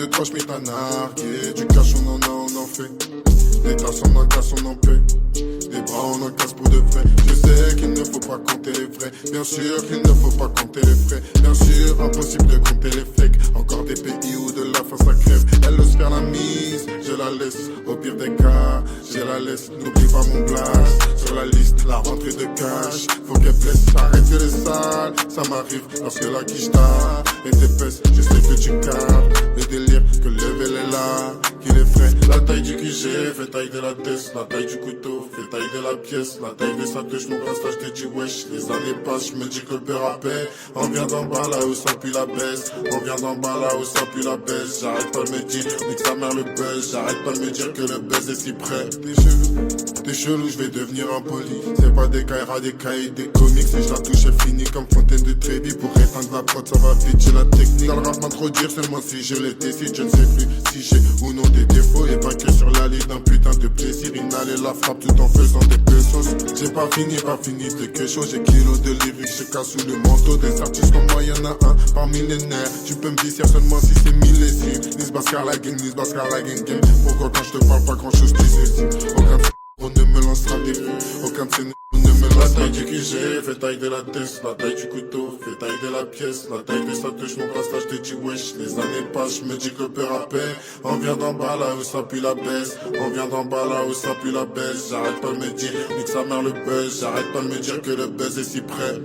deux, trois, j'mets ta narguée. Du cash, on en fait. Des tasses, on en casse, on en paie. Des bras, on en casse pour de vrai. Je sais qu'il ne faut pas compter les vrais. Bien sûr qu'il ne faut pas compter les frais. Bien sûr, impossible de compter les fakes. Encore des pays où de la fin ça crève. Elle ose faire la mise, je la laisse. Au pire des cas, je la laisse. N'oublie pas mon place. Sur la liste, la rentrée de cash. Faut qu'elle blesse, arrête les salles. Ça m'arrive lorsque la quiche est épaisse. Je sais que tu captes le délire, que le level est là. Qu'il est frais. La taille du QG fait taille de la tête. La taille du couteau fait taille de la pièce. La taille de sa touche, mon bracelet, je te dis wesh. Les années passent, je me dis que le père a paix. On vient d'en bas là où ça pue la baisse. On vient d'en bas là où ça pue la baisse. J'arrête pas de me dire, nique sa mère le buzz. J'arrête pas de me dire que le buzz est si près. T'es chelou, je vais devenir impoli. C'est pas des Kaira, des cahiers, des comics. Si je la touche, elle finit comme Fontaine de Trévi. Pour éteindre la prod, ça va vite, j'ai la technique. Dans le rap, pas trop dire seulement si je le décide. Je ne sais plus si j'ai ou non des défauts. Et pas que sur la liste d'un putain de plaisir. Inhaler la frappe tout en faisant des pesos. J'ai pas fini de quelque chose. J'ai kilos de lyrics, je casse sous le manteau. Des artistes comme moi, y'en a un par millénaire. Tu peux me dire seulement si c'est millésime. Nis Bascar la gang, gang. Pourquoi quand je te parle pas grand chose, tu sais. Aucun on ne me lancera des rues, aucun de ces ne me lance. La taille du QG fait taille de la tête, la taille du couteau fait taille de la pièce, la taille de sa touche, mon bracelet, je te dis wesh. Les années passent, je me dis que le père a paix. On vient d'en bas là où ça pue la baisse, on vient d'en bas là où ça pue la baisse. J'arrête pas de me dire, nique sa mère le buzz, j'arrête pas de me dire que le buzz est si près.